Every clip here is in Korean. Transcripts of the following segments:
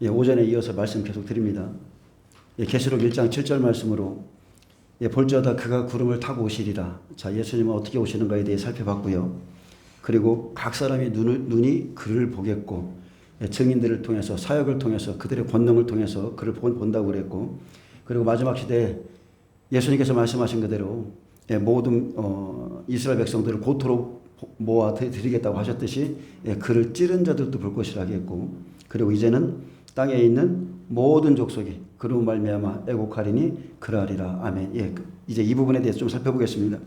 오전에 이어서 말씀 계속 드립니다. 계시록 1장 7절 말씀으로 볼지어다 그가 구름을 타고 오시리라. 자, 예수님은 어떻게 오시는가에 대해 살펴봤고요. 그리고 각 사람의 눈이 그를 보겠고 증인들을 통해서 사역을 통해서 그들의 권능을 통해서 그를 본다고 그랬고, 그리고 마지막 시대에 예수님께서 말씀하신 그대로 모든 이스라엘 백성들을 고토록 모아 드리겠다고 하셨듯이 그를 찌른 자들도 볼 것이라 하겠고, 그리고 이제는 땅에 있는 모든 족속이 그로 말미암아 애곡하리니 그러하리라. 아멘. 이제 이 부분에 대해서 좀 살펴보겠습니다.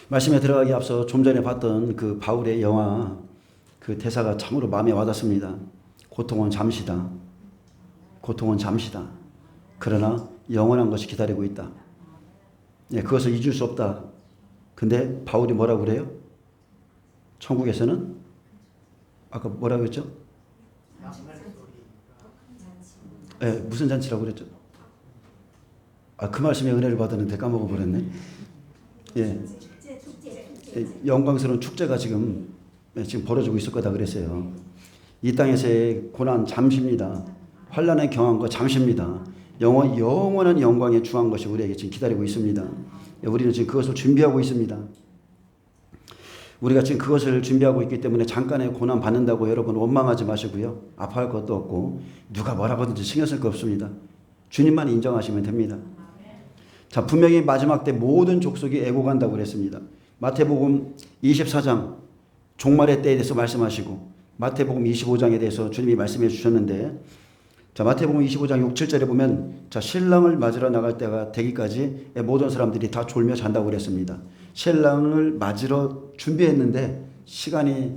말씀에 들어가기 앞서 좀 전에 봤던 그 바울의 영화 그 대사가 참으로 마음에 와닿습니다. 고통은 잠시다. 고통은 잠시다. 그러나 영원한 것이 기다리고 있다. 그것을 잊을 수 없다. 근데 바울이 뭐라고 그래요? 천국에서는 아까 뭐라고 했죠? 무슨 잔치라고 그랬죠? 그 말씀에 은혜를 받았는데 까먹어버렸네. 영광스러운 축제가 지금 벌어지고 있을 거다 그랬어요. 이 땅에서의 고난 잠시입니다. 환난에 경한 거 잠시입니다. 영원한 영광에 중한 것이 우리에게 지금 기다리고 있습니다. 우리는 지금 그것을 준비하고 있습니다. 우리가 지금 그것을 준비하고 있기 때문에 잠깐의 고난 받는다고 여러분 원망하지 마시고요. 아파할 것도 없고 누가 뭐라고 하든지 신경 쓸 거 없습니다. 주님만 인정하시면 됩니다. 자, 분명히 마지막 때 모든 족속이 애곡한다고 그랬습니다. 마태복음 24장 종말의 때에 대해서 말씀하시고 마태복음 25장에 대해서 주님이 말씀해 주셨는데, 자, 마태복음 25장 6, 7절에 보면 자, 신랑을 맞으러 나갈 때가 되기까지 모든 사람들이 다 졸며 잔다고 그랬습니다. 신랑을 맞으러 준비했는데 시간이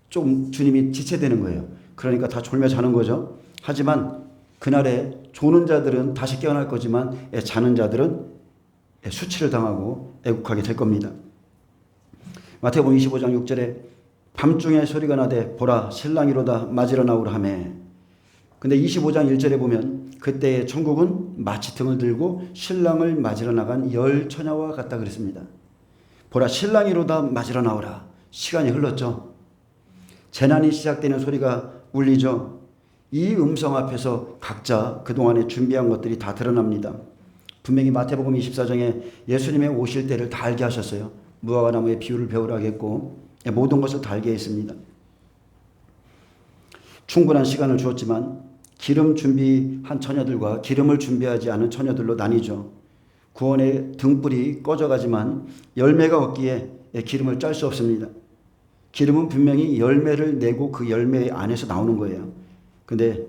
좀 주님이 지체되는 거예요. 그러니까 다 졸며 자는 거죠. 하지만 그날에 조는 자들은 다시 깨어날 거지만 자는 자들은 수치를 당하고 애국하게 될 겁니다. 마태복음 25장 6절에 밤중에 소리가 나되 보라 신랑이로다 맞으러 나오라 하매. 근데 25장 1절에 보면 그때의 천국은 마취등을 들고 신랑을 맞으러 나간 열 처녀와 같다 그랬습니다. 보라 신랑이로다 맞으러 나오라. 시간이 흘렀죠. 재난이 시작되는 소리가 울리죠. 이 음성 앞에서 각자 그동안에 준비한 것들이 다 드러납니다. 분명히 마태복음 24장에 예수님의 오실 때를 다 알게 하셨어요. 무화과 나무의 비유를 배우라 하겠고 모든 것을 다 알게 했습니다. 충분한 시간을 주었지만 기름 준비한 처녀들과 기름을 준비하지 않은 처녀들로 나뉘죠. 구원의 등불이 꺼져가지만 열매가 없기에 기름을 짤 수 없습니다. 기름은 분명히 열매를 내고 그 열매 안에서 나오는 거예요. 근데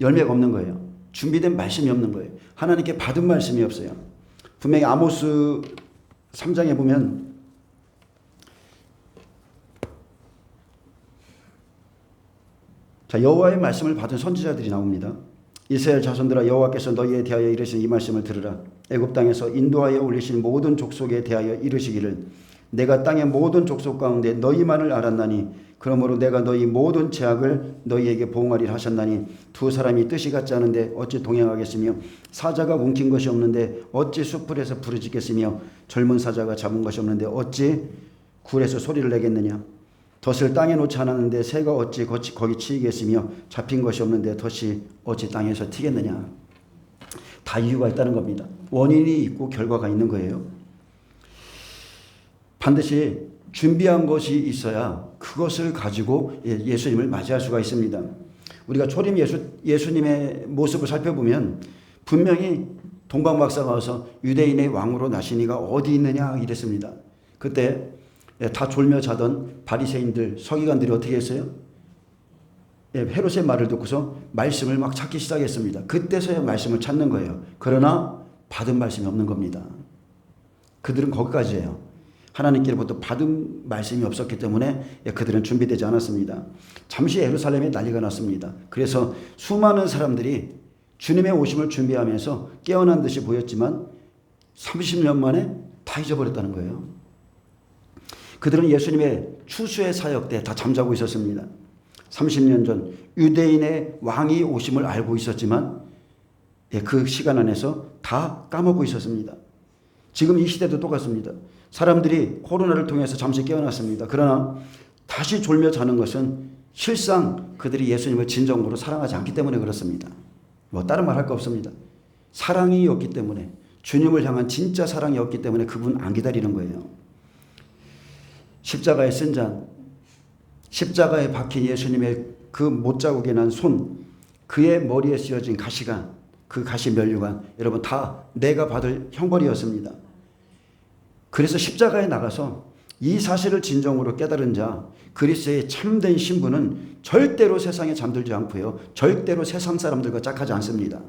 열매가 없는 거예요. 준비된 말씀이 없는 거예요. 하나님께 받은 말씀이 없어요. 분명히 아모스 3장에 보면 자, 여호와의 말씀을 받은 선지자들이 나옵니다. 이스라엘 자손들아 여호와께서 너희에 대하여 이르신 이 말씀을 들으라. 애굽 땅에서 인도하여 올리신 모든 족속에 대하여 이르시기를 내가 땅의 모든 족속 가운데 너희만을 알았나니 그러므로 내가 너희 모든 죄악을 너희에게 보응하리라 하셨나니 두 사람이 뜻이 같지 않은데 어찌 동행하겠으며 사자가 움킨 것이 없는데 어찌 숲풀에서 부르짖겠으며 젊은 사자가 잡은 것이 없는데 어찌 굴에서 소리를 내겠느냐. 덫을 땅에 놓지 않았는데 새가 어찌 거기 치이겠으며 잡힌 것이 없는데 덫이 어찌 땅에서 튀겠느냐. 다 이유가 있다는 겁니다. 원인이 있고 결과가 있는 거예요. 반드시 준비한 것이 있어야 그것을 가지고 예수님을 맞이할 수가 있습니다. 우리가 초림 예수님의 모습을 살펴보면 분명히 동방박사가 와서 유대인의 왕으로 나시니가 어디 있느냐 이랬습니다. 그때 다 졸며 자던 바리새인들 서기관들이 어떻게 했어요? 헤롯의 말을 듣고서 말씀을 막 찾기 시작했습니다. 그때서야 말씀을 찾는 거예요. 그러나 받은 말씀이 없는 겁니다. 그들은 거기까지예요. 하나님께로부터 받은 말씀이 없었기 때문에 그들은 준비되지 않았습니다. 잠시 예루살렘에 난리가 났습니다. 그래서 수많은 사람들이 주님의 오심을 준비하면서 깨어난 듯이 보였지만 30년 만에 다 잊어버렸다는 거예요. 그들은 예수님의 추수의 사역 때 다 잠자고 있었습니다. 30년 전 유대인의 왕이 오심을 알고 있었지만 그 시간 안에서 다 까먹고 있었습니다. 지금 이 시대도 똑같습니다. 사람들이 코로나를 통해서 잠시 깨어났습니다. 그러나 다시 졸며 자는 것은 실상 그들이 예수님을 진정으로 사랑하지 않기 때문에 그렇습니다. 뭐 다른 말 할 거 없습니다. 사랑이 없기 때문에, 주님을 향한 진짜 사랑이 없기 때문에 그분 안 기다리는 거예요. 십자가에 쓴 잔, 십자가에 박힌 예수님의 그 못자국에 난 손, 그의 머리에 씌어진 가시관, 그 가시 면류관, 여러분 다 내가 받을 형벌이었습니다. 그래서 십자가에 나가서 이 사실을 진정으로 깨달은 자, 그리스도의 참된 신부는 절대로 세상에 잠들지 않고요, 절대로 세상 사람들과 짝하지 않습니다.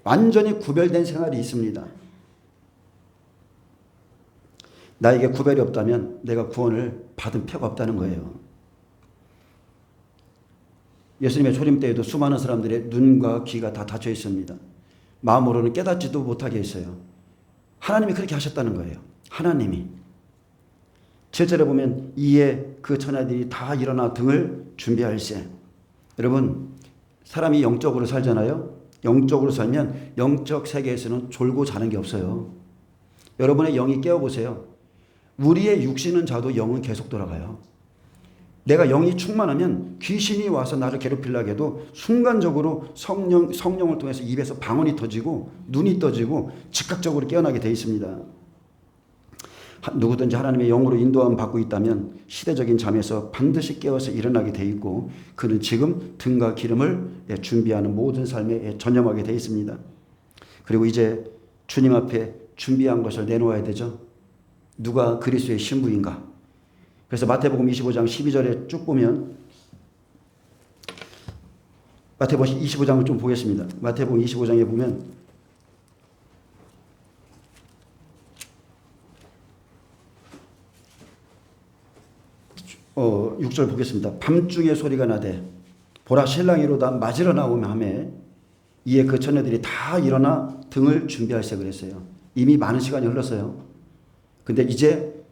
완전히 구별된 생활이 있습니다. 나에게 구별이 없다면 내가 구원을 받은 표가 없다는 거예요. 예수님의 초림 때에도 수많은 사람들의 눈과 귀가 다 닫혀 있습니다. 마음으로는 깨닫지도 못하게 했어요. 하나님이 그렇게 하셨다는 거예요. 하나님이. 7절에 보면 이에 그 처녀들이 다 일어나 등을 준비할세. 여러분, 사람이 영적으로 살잖아요. 영적으로 살면 영적 세계에서는 졸고 자는 게 없어요. 여러분의 영이 깨어보세요. 우리의 육신은 자도 영은 계속 돌아가요. 내가 영이 충만하면 귀신이 와서 나를 괴롭히려고 해도 순간적으로 성령을 통해서 입에서 방언이 터지고 눈이 떠지고 즉각적으로 깨어나게 되어 있습니다. 누구든지 하나님의 영으로 인도함 받고 있다면 시대적인 잠에서 반드시 깨어서 일어나게 되어 있고, 그는 지금 등과 기름을 준비하는 모든 삶에 전념하게 되어 있습니다. 그리고 이제 주님 앞에 준비한 것을 내놓아야 되죠. 누가 그리스도의 신부인가? 그래서 마태복음 25장 12절에 쭉 보면, 마태복음 25장을 좀 보겠습니다. 마태복음 25장에 보면 6절 보겠습니다. 밤중에 소리가 나되 보라 신랑이로다 맞으러 나오며 하매 이에 그 처녀들이 다 일어나 등을 준비할세 그랬어요. 이미 많은 시간이 흘렀어요. 근데 이제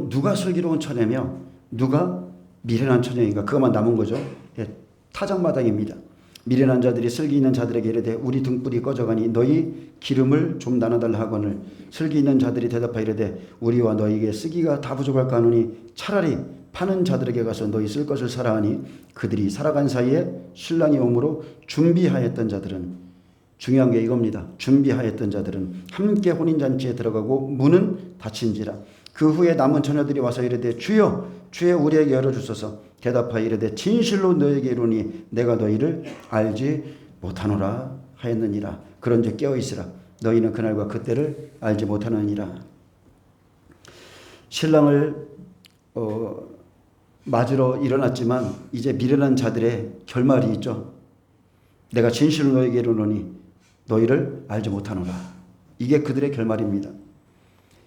누가 슬기로운 처녀며 누가 미련한 처녀인가, 그것만 남은 거죠. 타작마당입니다. 미련한 자들이 슬기 있는 자들에게 이르되 우리 등불이 꺼져가니 너희 기름을 좀 나눠달라 하거늘 슬기 있는 자들이 대답하여 이르되 우리와 너희에게 쓰기가 다 부족할까 하노니 차라리 파는 자들에게 가서 너희 쓸 것을 사라 하니, 그들이 살아간 사이에 신랑이 오므로 준비하였던 자들은, 중요한 게 이겁니다. 준비하였던 자들은 함께 혼인잔치에 들어가고 문은 닫힌지라. 그 후에 남은 처녀들이 와서 이르되 주여 주여 우리에게 열어주소서. 대답하여 이르되 진실로 너에게 이르노니 내가 너희를 알지 못하노라 하였느니라. 그런즉 깨어있으라. 너희는 그날과 그때를 알지 못하느니라. 신랑을 맞으러 일어났지만 이제 미련한 자들의 결말이 있죠. 내가 진실로 너에게 이르노니 너희를 알지 못하노라. 이게 그들의 결말입니다.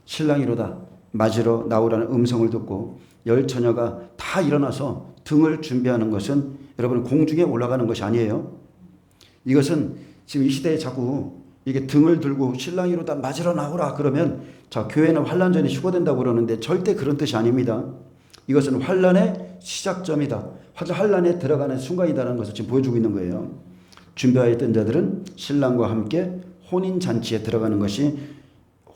신랑이로다 맞으러 나오라는 음성을 듣고 열 처녀가 다 일어나서 등을 준비하는 것은 여러분 공중에 올라가는 것이 아니에요. 이것은 지금 이 시대에 자꾸 이게 등을 들고 신랑이로다 맞으러 나오라 그러면, 자, 교회는 환난 전에 휴거된다고 그러는데 절대 그런 뜻이 아닙니다. 이것은 환난의 시작점이다. 환난에 들어가는 순간이다라는 것을 지금 보여주고 있는 거예요. 준비하였던 자들은 신랑과 함께 혼인잔치에 들어가는 것이,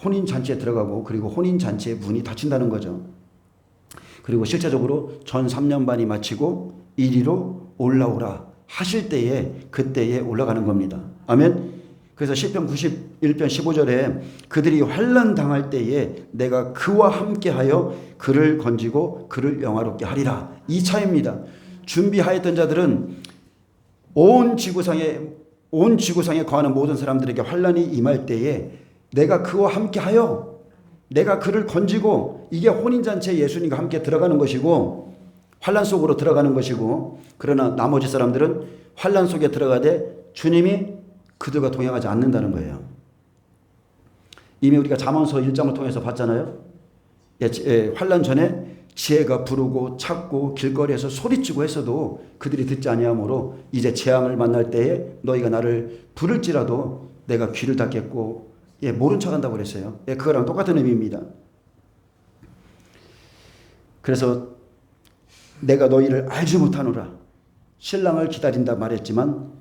혼인잔치에 들어가고 그리고 혼인잔치의 문이 닫힌다는 거죠. 그리고 실제적으로 전 3년반이 마치고 이리로 올라오라 하실 때에 그때에 올라가는 겁니다. 아멘. 그래서 시편 91편 15절에 그들이 환난 당할 때에 내가 그와 함께하여 그를 건지고 그를 영화롭게 하리라. 이 차이입니다. 준비하였던 자들은 온 지구상에 거하는 모든 사람들에게 환난이 임할 때에 내가 그와 함께하여 내가 그를 건지고, 이게 혼인잔치에 예수님과 함께 들어가는 것이고 환난 속으로 들어가는 것이고, 그러나 나머지 사람들은 환난 속에 들어가되 주님이 그들과 동행하지 않는다는 거예요. 이미 우리가 잠언서 1장을 통해서 봤잖아요. 환난 전에 지혜가 부르고 찾고 길거리에서 소리치고 했어도 그들이 듣지 아니하므로 이제 재앙을 만날 때에 너희가 나를 부를지라도 내가 귀를 닫겠고 모른 척한다고 그랬어요. 그거랑 똑같은 의미입니다. 그래서 내가 너희를 알지 못하노라. 신랑을 기다린다 말했지만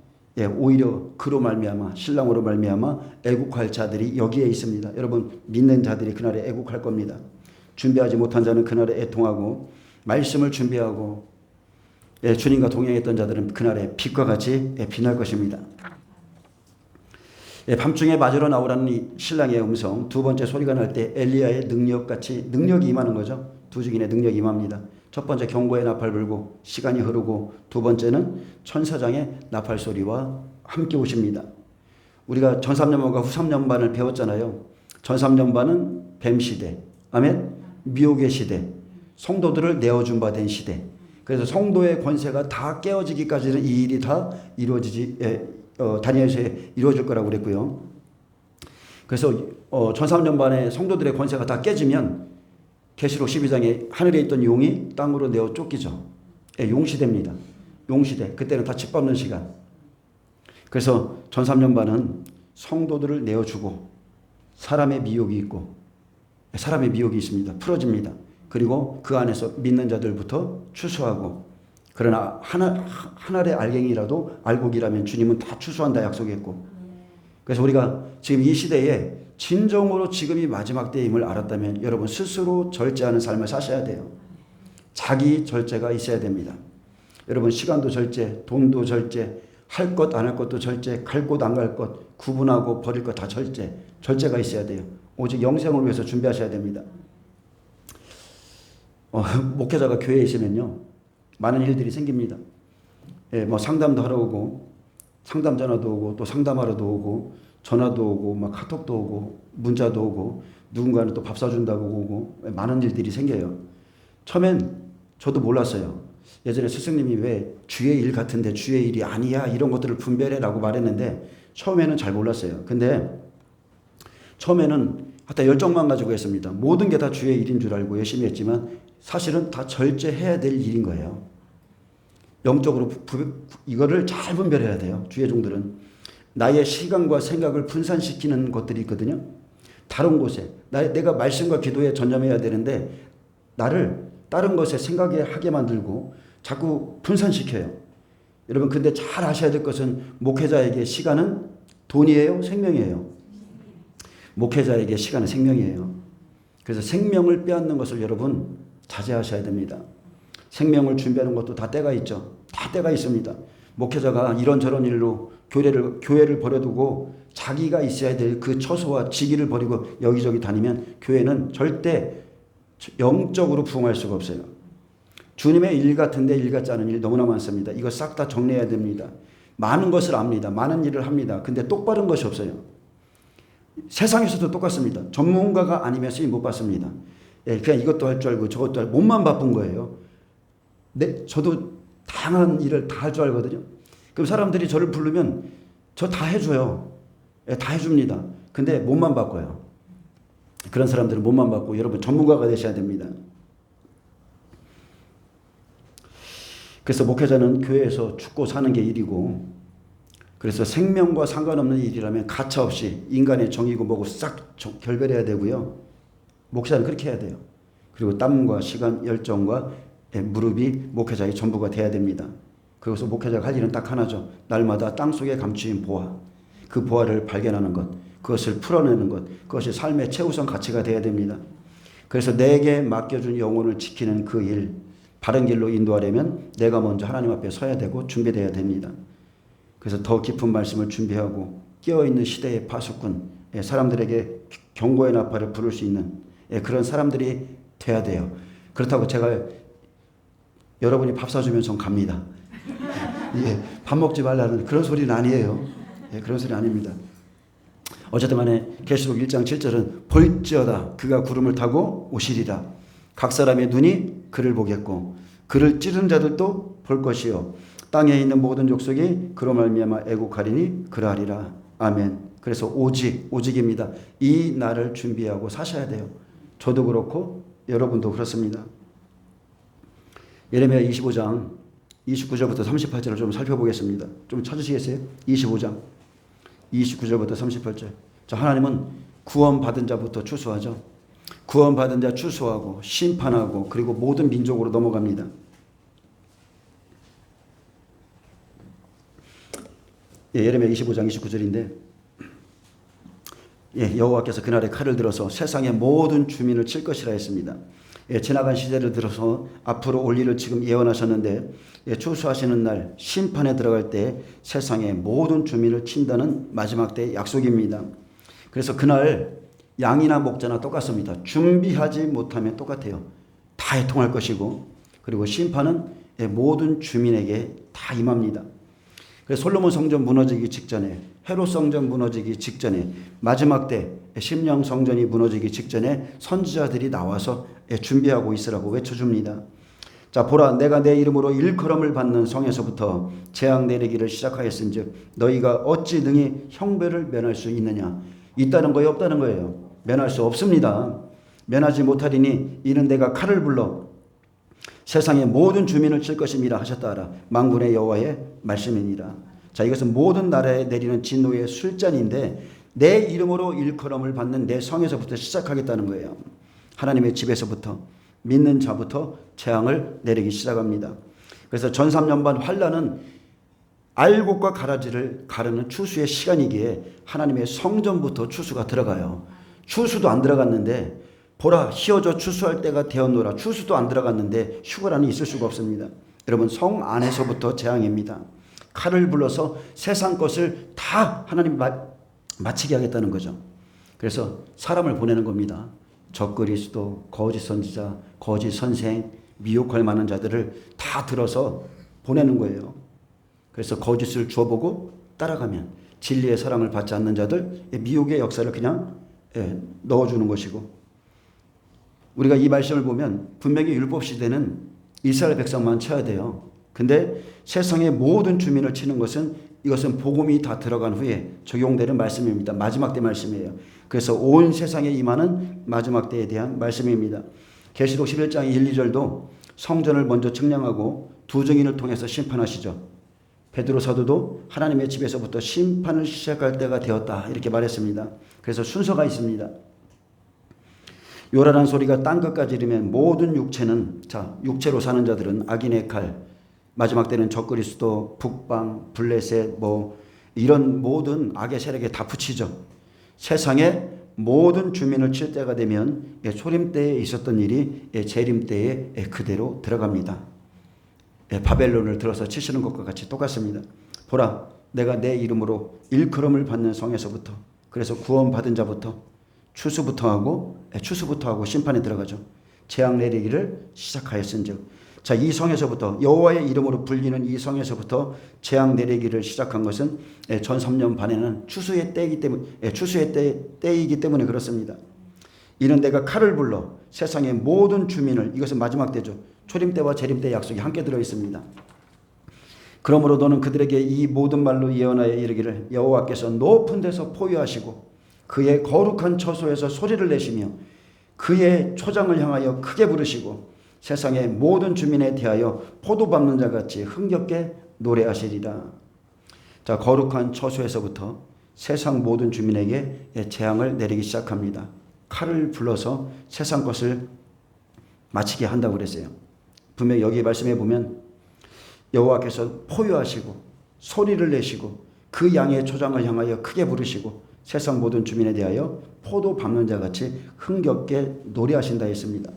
오히려 그로 말미암아, 신랑으로 말미암아 애국할 자들이 여기에 있습니다. 여러분, 믿는 자들이 그날에 애국할 겁니다. 준비하지 못한 자는 그날에 애통하고, 말씀을 준비하고 주님과 동행했던 자들은 그날에 빛과 같이 빛날 것입니다. 밤중에 맞으러 나오라는 이 신랑의 음성, 두 번째 소리가 날 때 엘리야의 능력이 임하는 거죠. 두 증인의 능력이 임합니다. 첫 번째 경고의 나팔 불고 시간이 흐르고, 두 번째는 천사장의 나팔 소리와 함께 오십니다. 우리가 전 3년반과 후 3년반을 배웠잖아요. 전 3년반은 뱀 시대, 아멘, 미혹의 시대, 성도들을 내어준 바 된 시대. 그래서 성도의 권세가 다 깨어지기까지는 이 일이 다 다니엘서에 이루어질 거라고 그랬고요. 그래서 전 3년반에 성도들의 권세가 다 깨지면 계시록 12장에 하늘에 있던 용이 땅으로 내어 쫓기죠. 용시대입니다. 용시대. 그때는 다 집 밟는 시간. 그래서 전 3년반은 성도들을 내어주고, 사람의 미혹이 있고, 사람의 미혹이 있습니다. 풀어집니다. 그리고 그 안에서 믿는 자들부터 추수하고, 그러나 하나의 알갱이라도 알곡이라면 주님은 다 추수한다 약속했고, 그래서 우리가 지금 이 시대에 진정으로 지금이 마지막 때임을 알았다면 여러분 스스로 절제하는 삶을 사셔야 돼요. 자기 절제가 있어야 됩니다. 여러분 시간도 절제, 돈도 절제, 할 것 안 할 것도 절제, 갈 곳 안 갈 것, 구분하고 버릴 것 다 절제가 있어야 돼요. 오직 영생을 위해서 준비하셔야 됩니다. 목회자가 교회에 있으면요 많은 일들이 생깁니다. 뭐 상담도 하러 오고, 상담 전화도 오고, 또 상담하러도 오고, 전화도 오고, 막 카톡도 오고, 문자도 오고, 누군가는 또 밥 사준다고 오고, 많은 일들이 생겨요. 처음엔 저도 몰랐어요. 예전에 스승님이 왜 주의 일 같은데 주의 일이 아니야 이런 것들을 분별해라고 말했는데 처음에는 잘 몰랐어요. 근데 처음에는 하여튼 열정만 가지고 했습니다. 모든 게 다 주의 일인 줄 알고 열심히 했지만 사실은 다 절제해야 될 일인 거예요. 영적으로 이거를 잘 분별해야 돼요. 주의 종들은 나의 시간과 생각을 분산시키는 것들이 있거든요. 다른 곳에 내가 말씀과 기도에 전념해야 되는데 나를 다른 것에 생각에 하게 만들고 자꾸 분산시켜요. 여러분 근데 잘 아셔야 될 것은 목회자에게 시간은 돈이에요? 생명이에요? 목회자에게 시간은 생명이에요. 그래서 생명을 빼앗는 것을 여러분 자제하셔야 됩니다. 생명을 준비하는 것도 다 때가 있죠. 다 때가 있습니다. 목회자가 이런저런 일로 교회를 버려두고 자기가 있어야 될 그 처소와 직위를 버리고 여기저기 다니면 교회는 절대 영적으로 부흥할 수가 없어요. 주님의 일 같은데 일 같지 않은 일 너무나 많습니다. 이거 싹 다 정리해야 됩니다. 많은 것을 압니다. 많은 일을 합니다. 근데 똑바른 것이 없어요. 세상에서도 똑같습니다. 전문가가 아니면 쓰임 못 받습니다. 그냥 이것도 할 줄 알고 저것도 알고 몸만 바쁜 거예요. 저도 다양한 일을 다 할 줄 알거든요. 그럼 사람들이 저를 부르면 저 다 해줘요. 다 해줍니다. 근데 몸만 바꿔요. 그런 사람들은 몸만 바꾸고 여러분 전문가가 되셔야 됩니다. 그래서 목회자는 교회에서 죽고 사는 게 일이고, 그래서 생명과 상관없는 일이라면 가차없이 인간의 정의고 뭐고 싹 결별해야 되고요. 목사는 그렇게 해야 돼요. 그리고 땀과 시간, 열정과 무릎이 목회자의 전부가 돼야 됩니다. 그래서 목회자가 할 일은 딱 하나죠. 날마다 땅속에 감추인 보화, 그 보화를 발견하는 것, 그것을 풀어내는 것, 그것이 삶의 최우선 가치가 돼야 됩니다. 그래서 내게 맡겨준 영혼을 지키는 그 일, 바른 길로 인도하려면 내가 먼저 하나님 앞에 서야 되고 준비되어야 됩니다. 그래서 더 깊은 말씀을 준비하고 깨어있는 시대의 파수꾼, 사람들에게 경고의 나팔을 부를 수 있는 그런 사람들이 돼야 돼요. 그렇다고 제가 여러분이 밥 사주면 전 갑니다. 밥 먹지 말라는 그런 소리는 아니에요. 그런 소리 아닙니다. 어쨌든 간에 계시록 1장 7절은 볼지어다 그가 구름을 타고 오시리라. 각 사람의 눈이 그를 보겠고 그를 찌른 자들도 볼 것이요 땅에 있는 모든 족속이 그로 말미암아 애국하리니 그러하리라. 아멘. 그래서 오직입니다. 이 날을 준비하고 사셔야 돼요. 저도 그렇고 여러분도 그렇습니다. 예레미야 25장 29절부터 38절을 좀 살펴보겠습니다. 좀 찾으시겠어요? 25장 29절부터 38절. 자, 하나님은 구원받은 자부터 추수하죠. 구원받은 자 추수하고 심판하고 그리고 모든 민족으로 넘어갑니다. 예레미야 25장 29절인데 여호와께서 그날에 칼을 들어서 세상의 모든 주민을 칠 것이라 했습니다. 지나간 시대를 들어서 앞으로 올 일을 지금 예언하셨는데 추수하시는 날 심판에 들어갈 때 세상의 모든 주민을 친다는 마지막 때의 약속입니다. 그래서 그날 양이나 목자나 똑같습니다. 준비하지 못하면 똑같아요. 다 해통할 것이고, 그리고 심판은 모든 주민에게 다 임합니다. 그래서 솔로몬 성전 무너지기 직전에, 헤롯 성전 무너지기 직전에, 마지막 때 심령 성전이 무너지기 직전에 선지자들이 나와서 준비하고 있으라고 외쳐줍니다. 자, 보라, 내가 내 이름으로 일컬음을 받는 성에서부터 재앙 내리기를 시작하였은즉 너희가 어찌 능히 형벌을 면할 수 있느냐? 있다는 거예요, 없다는 거예요? 면할 수 없습니다. 면하지 못하리니 이는 내가 칼을 불러 세상의 모든 주민을 칠 것임이라 하셨다 하라. 만군의 여호와의 말씀이니라. 자, 이것은 모든 나라에 내리는 진노의 술잔인데 내 이름으로 일컬음을 받는 내 성에서부터 시작하겠다는 거예요. 하나님의 집에서부터, 믿는 자부터 재앙을 내리기 시작합니다. 그래서 전 3년반 환란은 알곡과 가라지를 가르는 추수의 시간이기에 하나님의 성전부터 추수가 들어가요. 추수도 안 들어갔는데 보라, 희어져 추수할 때가 되었노라. 추수도 안 들어갔는데 휴거란이 있을 수가 없습니다. 여러분, 성 안에서부터 재앙입니다. 칼을 불러서 세상 것을 다 하나님 마치게 하겠다는 거죠. 그래서 사람을 보내는 겁니다. 적그리스도, 거짓 선지자, 거짓 선생, 미혹할 만한 자들을 다 들어서 보내는 거예요. 그래서 거짓을 주어보고 따라가면 진리의 사랑을 받지 않는 자들, 미혹의 역사를 그냥 넣어주는 것이고, 우리가 이 말씀을 보면 분명히 율법 시대는 이스라엘 백성만 쳐야 돼요. 근데 세상의 모든 주민을 치는 것은, 이것은 복음이 다 들어간 후에 적용되는 말씀입니다. 마지막 때 말씀이에요. 그래서 온 세상에 임하는 마지막 때에 대한 말씀입니다. 계시록 11장 1, 2절도 성전을 먼저 측량하고 두 증인을 통해서 심판하시죠. 베드로 사도도 하나님의 집에서부터 심판을 시작할 때가 되었다, 이렇게 말했습니다. 그래서 순서가 있습니다. 요란한 소리가 땅끝까지 이르면 모든 육체는, 자, 육체로 사는 자들은 악인의 칼, 마지막 때는 적그리스도, 북방, 블레셋, 이런 모든 악의 세력에 다 붙이죠. 세상의 모든 주민을 칠 때가 되면 초림 때에 있었던 일이 재림 때에 그대로 들어갑니다. 바벨론을 들어서 치시는 것과 같이 똑같습니다. 보라, 내가 내 이름으로 일컬음을 받는 성에서부터, 그래서 구원받은 자부터 추수부터 하고 심판에 들어가죠. 재앙 내리기를 시작하였은즉, 자, 이 성에서부터, 여호와의 이름으로 불리는 이 성에서부터 재앙 내리기를 시작한 것은 전 3년 반에는 추수의 때이기 때문에 그렇습니다. 이는 내가 칼을 불러 세상의 모든 주민을, 이것은 마지막 때죠. 초림 때와 재림 때의 약속이 함께 들어 있습니다. 그러므로 너는 그들에게 이 모든 말로 예언하여 이르기를, 여호와께서 높은 데서 포효하시고 그의 거룩한 처소에서 소리를 내시며 그의 초장을 향하여 크게 부르시고 세상의 모든 주민에 대하여 포도 밟는 자 같이 흥겹게 노래하시리라. 자, 거룩한 처소에서부터 세상 모든 주민에게 재앙을 내리기 시작합니다. 칼을 불러서 세상 것을 마치게 한다고 그랬어요. 분명히 여기 말씀해 보면 여호와께서 포효하시고 소리를 내시고 그 양의 초장을 향하여 크게 부르시고 세상 모든 주민에 대하여 포도 밟는 자 같이 흥겹게 노래하신다 했습니다.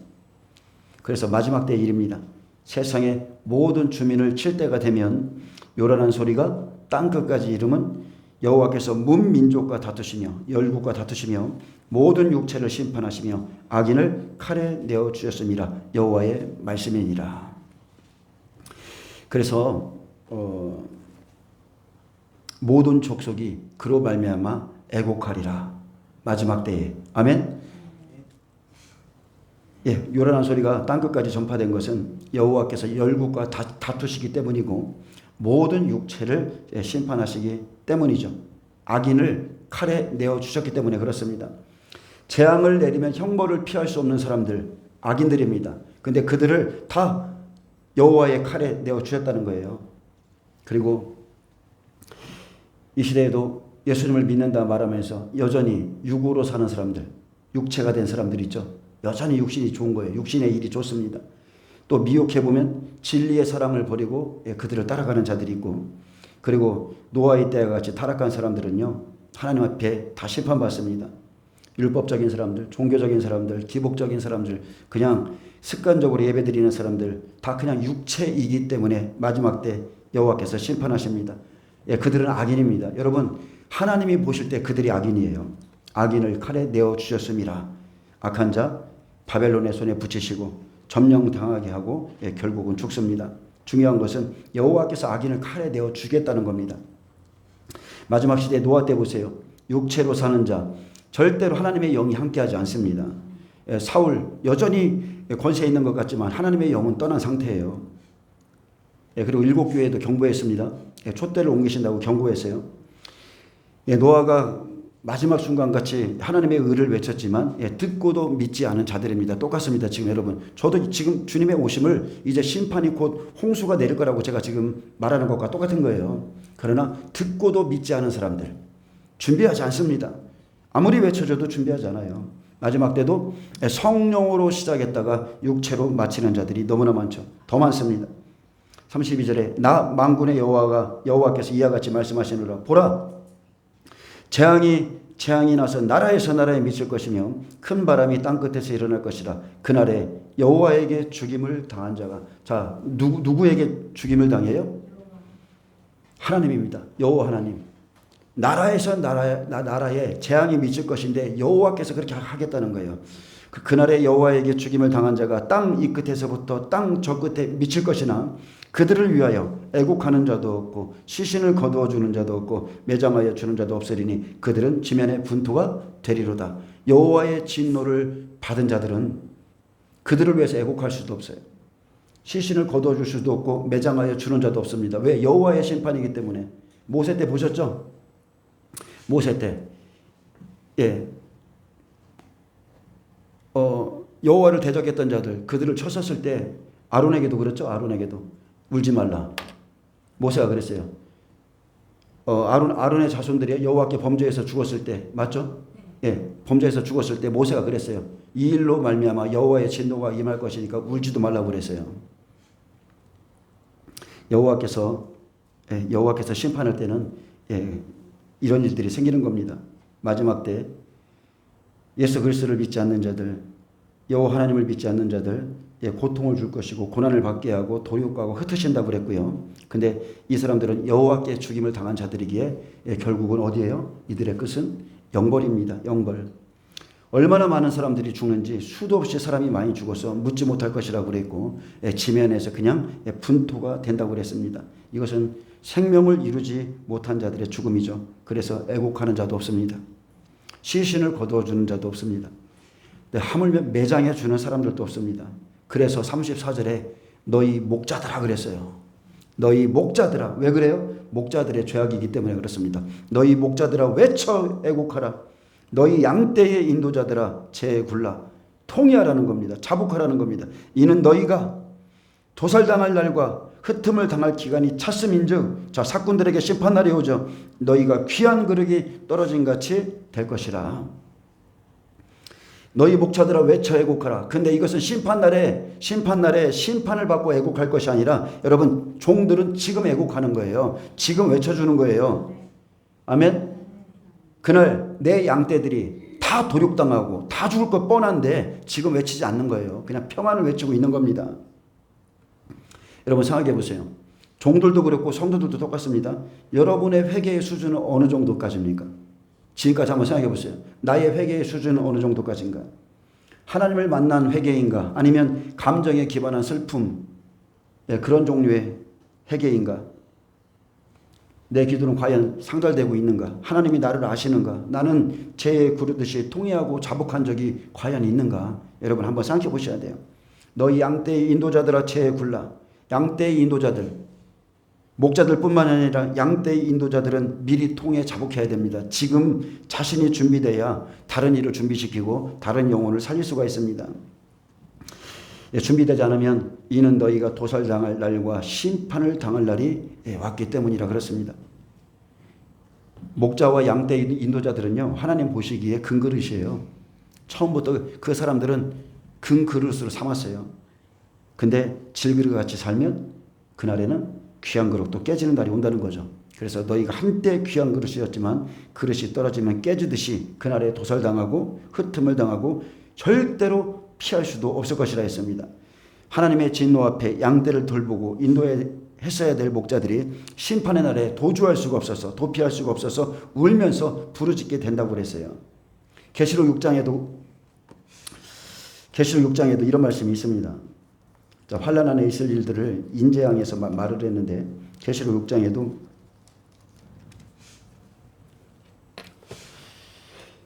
그래서 마지막 때의 일입니다. 세상의 모든 주민을 칠 때가 되면 요란한 소리가 땅끝까지 이르면 여호와께서 문민족과 다투시며 열국과 다투시며 모든 육체를 심판하시며 악인을 칼에 내어 주셨음이라. 여호와의 말씀이니라. 그래서 모든 족속이 그로 말미암아 애곡하리라. 마지막 때에. 아멘. 요란한 소리가 땅끝까지 전파된 것은 여호와께서 열국과 다투시기 때문이고 모든 육체를 심판하시기 때문이죠. 악인을 칼에 내어 주셨기 때문에 그렇습니다. 재앙을 내리면 형벌을 피할 수 없는 사람들, 악인들입니다. 근데 그들을 다 여호와의 칼에 내어 주셨다는 거예요. 그리고 이 시대에도 예수님을 믿는다 말하면서 여전히 육으로 사는 사람들, 육체가 된 사람들 있죠. 여전히 육신이 좋은 거예요. 육신의 일이 좋습니다. 또 미혹해보면 진리의 사랑을 버리고 그들을 따라가는 자들이 있고, 그리고 노아의 때와 같이 타락한 사람들은요 하나님 앞에 다 심판받습니다. 율법적인 사람들, 종교적인 사람들, 기복적인 사람들, 그냥 습관적으로 예배드리는 사람들 다 그냥 육체이기 때문에 마지막 때 여호와께서 심판하십니다. 예, 그들은 악인입니다. 여러분, 하나님이 보실 때 그들이 악인이에요. 악인을 칼에 내어 주셨음이라. 악한 자 바벨론의 손에 붙이시고 점령당하게 하고 결국은 죽습니다. 중요한 것은 여호와께서 악인을 칼에 내어 주겠다는 겁니다. 마지막 시대 노아 때 보세요. 육체로 사는 자 절대로 하나님의 영이 함께하지 않습니다. 사울 여전히 권세 있는 것 같지만 하나님의 영은 떠난 상태예요. 그리고 일곱 교회도 경고했습니다. 촛대를 옮기신다고 경고했어요. 노아가 마지막 순간같이 하나님의 의를 외쳤지만 듣고도 믿지 않은 자들입니다. 똑같습니다. 지금 여러분, 저도 지금 주님의 오심을 이제 심판이 곧 홍수가 내릴 거라고 제가 지금 말하는 것과 똑같은 거예요. 그러나 듣고도 믿지 않은 사람들 준비하지 않습니다. 아무리 외쳐줘도 준비하지 않아요. 마지막 때도 성령으로 시작했다가 육체로 마치는 자들이 너무나 많죠. 더 많습니다. 32절에 나 만군의 여호와께서 이와 같이 말씀하시노라. 보라, 재앙이 나서 나라에서 나라에 미칠 것이며 큰 바람이 땅 끝에서 일어날 것이라. 그날에 여호와에게 죽임을 당한 자가, 자, 누구에게 죽임을 당해요? 하나님입니다. 여호와 하나님. 나라에서 나라에 재앙이 미칠 것인데 여호와께서 그렇게 하겠다는 거예요. 그날에 여호와에게 죽임을 당한 자가 땅 이 끝에서부터 땅 저 끝에 미칠 것이나 그들을 위하여 애국하는 자도 없고 시신을 거두어 주는 자도 없고 매장하여 주는 자도 없으리니 그들은 지면의 분토가 되리로다. 여호와의 진노를 받은 자들은 그들을 위해서 애국할 수도 없어요. 시신을 거두어 줄 수도 없고 매장하여 주는 자도 없습니다. 왜? 여호와의 심판이기 때문에. 모세 때 보셨죠? 모세 때 여호와를 대적했던 자들 그들을 쳤었을 때 아론에게도 그랬죠. 아론에게도 울지 말라. 모세가 그랬어요. 아론의 자손들이 여호와께 범죄해서 죽었을 때 맞죠? 범죄해서 죽었을 때 모세가 그랬어요. 이 일로 말미암아 여호와의 진노가 임할 것이니까 울지도 말라고 그랬어요. 여호와께서 심판할 때는 이런 일들이 생기는 겁니다. 마지막 때 예수 그리스도를 믿지 않는 자들, 여호와 하나님을 믿지 않는 자들 고통을 줄 것이고 고난을 받게 하고 도륙하고 흩으신다고 그랬고요. 근데 이 사람들은 여호와께 죽임을 당한 자들이기에 결국은 어디예요? 이들의 끝은 영벌입니다. 영벌. 얼마나 많은 사람들이 죽는지 수도 없이 사람이 많이 죽어서 묻지 못할 것이라고 그랬고 지면에서 그냥 분토가 된다고 그랬습니다. 이것은 생명을 이루지 못한 자들의 죽음이죠. 그래서 애국하는 자도 없습니다. 시신을 거두어 주는 자도 없습니다. 하물며 매장해 주는 사람들도 없습니다. 그래서 34절에 너희 목자들아 그랬어요. 너희 목자들아. 왜 그래요? 목자들의 죄악이기 때문에 그렇습니다. 너희 목자들아 외쳐 애국하라. 너희 양떼의 인도자들아 재굴라. 통회하라는 겁니다. 자복하라는 겁니다. 이는 너희가 도살당할 날과 흩음을 당할 기간이 찼음인즉 자 사꾼들에게 심판날이 오죠. 너희가 귀한 그릇이 떨어진 같이 될 것이라. 너희 목자들아 외쳐 애국하라. 근데 이것은 심판날에 심판을 받고 애국할 것이 아니라 여러분 종들은 지금 애국하는 거예요. 지금 외쳐주는 거예요. 아멘. 그날 내 양떼들이 다 도륙당하고 다 죽을 것 뻔한데 지금 외치지 않는 거예요. 그냥 평안을 외치고 있는 겁니다. 여러분 생각해 보세요. 종들도 그렇고 성도들도 똑같습니다. 여러분의 회개의 수준은 어느 정도까지입니까? 지금까지 한번 생각해 보세요. 나의 회개의 수준은 어느 정도까지인가? 하나님을 만난 회개인가? 아니면 감정에 기반한 슬픔, 그런 종류의 회개인가? 내 기도는 과연 상달되고 있는가? 하나님이 나를 아시는가? 나는 재에 구르듯이 통회하고 자복한 적이 과연 있는가? 여러분 한번 생각해 보셔야 돼요. 너희 양떼의 인도자들아 재에 굴라. 양떼의 인도자들, 목자들뿐만 아니라 양떼의 인도자들은 미리 통해 자복해야 됩니다. 지금 자신이 준비돼야 다른 일을 준비시키고 다른 영혼을 살릴 수가 있습니다. 준비되지 않으면 이는 너희가 도살당할 날과 심판을 당할 날이 왔기 때문이라 그렇습니다. 목자와 양떼의 인도자들은요 하나님 보시기에 금그릇이에요. 처음부터 그 사람들은 금그릇으로 삼았어요. 근데 질그릇같이 살면 그날에는 귀한 그릇도 깨지는 날이 온다는 거죠. 그래서 너희가 한때 귀한 그릇이었지만 그릇이 떨어지면 깨지듯이 그날에 도살당하고 흩음을 당하고 절대로 피할 수도 없을 것이라 했습니다. 하나님의 진노 앞에 양떼를 돌보고 인도했어야 될 목자들이 심판의 날에 도주할 수가 없어서 도피할 수가 없어서 울면서 부르짖게 된다고 그랬어요. 계시록 6장에도 이런 말씀이 있습니다. 자, 환난 안에 있을 일들을 인재양에서 말을 했는데 계시록 6장에도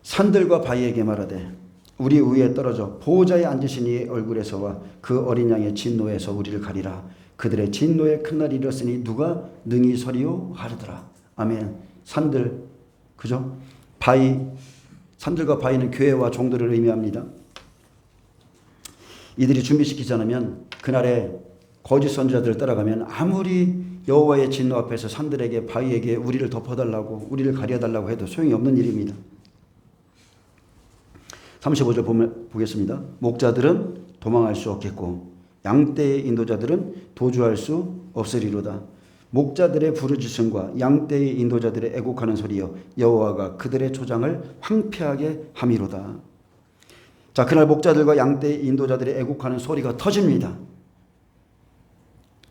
산들과 바위에게 말하되 우리 위에 떨어져 보호자에 앉으신 이의 얼굴에서와 그 어린 양의 진노에서 우리를 가리라. 그들의 진노의 큰 날이 이르렀으니 누가 능히 서리요 하르더라. 아멘. 산들, 그죠? 바위, 산들과 바위는 교회와 종들을 의미합니다. 이들이 준비시키지 않으면 그날에 거짓 선지자들을 따라가면 아무리 여호와의 진노 앞에서 산들에게 바위에게 우리를 덮어달라고 우리를 가려달라고 해도 소용이 없는 일입니다. 35절 보겠습니다. 목자들은 도망할 수 없겠고 양떼의 인도자들은 도주할 수 없으리로다. 목자들의 부르짖음과 양떼의 인도자들의 애곡하는 소리여 여호와가 그들의 초장을 황폐하게 함이로다. 자, 그날 목자들과 양떼의 인도자들의 애곡하는 소리가 터집니다.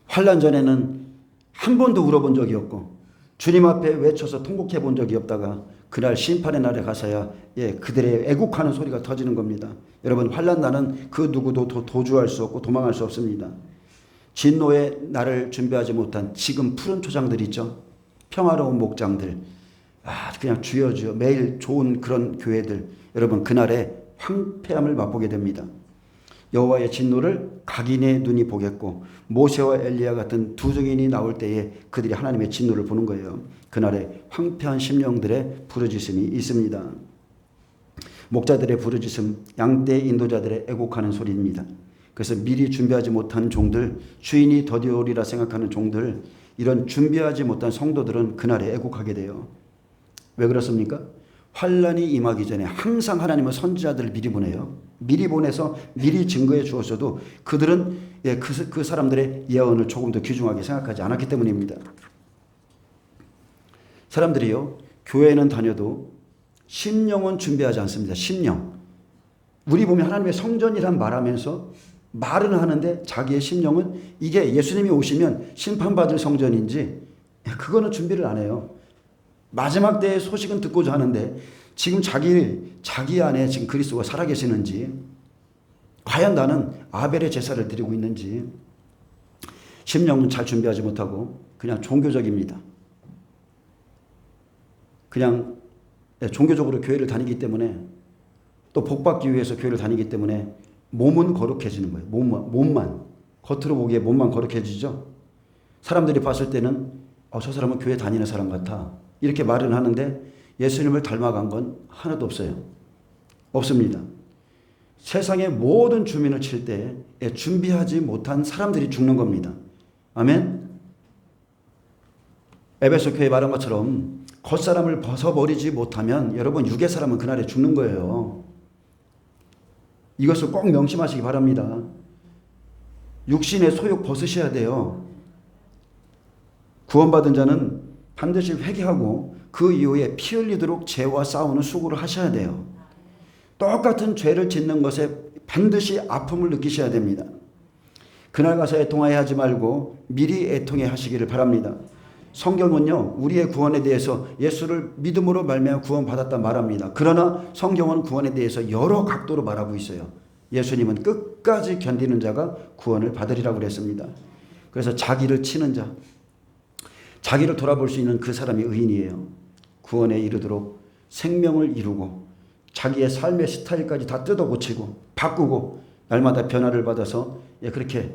환난 전에는 한 번도 울어본 적이 없고 주님 앞에 외쳐서 통곡해 본 적이 없다가 그날 심판의 날에 가서야 그들의 애국하는 소리가 터지는 겁니다. 여러분, 환난 날은 그 누구도 도주할 수 없고 도망할 수 없습니다. 진노의 날을 준비하지 못한 지금 푸른 초장들 있죠. 평화로운 목장들, 그냥 주여 매일 좋은 그런 교회들, 여러분 그날에 황폐함을 맛보게 됩니다. 여호와의 진노를 각인의 눈이 보겠고 모세와 엘리야 같은 두 증인이 나올 때에 그들이 하나님의 진노를 보는 거예요. 그날에 황폐한 심령들의 부르짖음이 있습니다. 목자들의 부르짖음, 양떼 인도자들의 애곡하는 소리입니다. 그래서 미리 준비하지 못한 종들, 주인이 더디오리라 생각하는 종들, 이런 준비하지 못한 성도들은 그날에 애곡하게 돼요. 왜 그렇습니까? 환난이 임하기 전에 항상 하나님은 선지자들을 미리 보내요. 미리 보내서 미리 증거해 주었어도 그들은 그 사람들의 예언을 조금 더 귀중하게 생각하지 않았기 때문입니다. 사람들이요, 교회는 다녀도 심령은 준비하지 않습니다. 심령. 우리 보면 하나님의 성전이란 말하면서 말은 하는데 자기의 심령은 이게 예수님이 오시면 심판받을 성전인지 그거는 준비를 안 해요. 마지막 때의 소식은 듣고자 하는데 지금 자기 안에 지금 그리스도가 살아계시는지, 과연 나는 아벨의 제사를 드리고 있는지, 심령은 잘 준비하지 못하고 그냥 종교적입니다. 그냥 종교적으로 교회를 다니기 때문에, 또 복받기 위해서 교회를 다니기 때문에 몸은 거룩해지는 거예요. 몸만 겉으로 보기에 몸만 거룩해지죠. 사람들이 봤을 때는 저 사람은 교회 다니는 사람 같아 이렇게 말은 하는데 예수님을 닮아간 건 하나도 없어요. 없습니다. 세상의 모든 주민을 칠 때 준비하지 못한 사람들이 죽는 겁니다. 아멘. 에베소 교회 말한 것처럼 겉사람을 벗어버리지 못하면 여러분 육의 사람은 그날에 죽는 거예요. 이것을 꼭 명심하시기 바랍니다. 육신의 소욕 벗으셔야 돼요. 구원받은 자는 반드시 회개하고 그 이후에 피 흘리도록 죄와 싸우는 수고를 하셔야 돼요. 똑같은 죄를 짓는 것에 반드시 아픔을 느끼셔야 됩니다. 그날 가서 애통하여 하지 말고 미리 애통해 하시기를 바랍니다. 성경은요, 우리의 구원에 대해서 예수를 믿음으로 말미암아 구원받았다 말합니다. 그러나 성경은 구원에 대해서 여러 각도로 말하고 있어요. 예수님은 끝까지 견디는 자가 구원을 받으리라고 그랬습니다. 그래서 자기를 치는 자, 자기를 돌아볼 수 있는 그 사람이 의인이에요. 구원에 이르도록 생명을 이루고 자기의 삶의 스타일까지 다 뜯어고치고 바꾸고 날마다 변화를 받아서 그렇게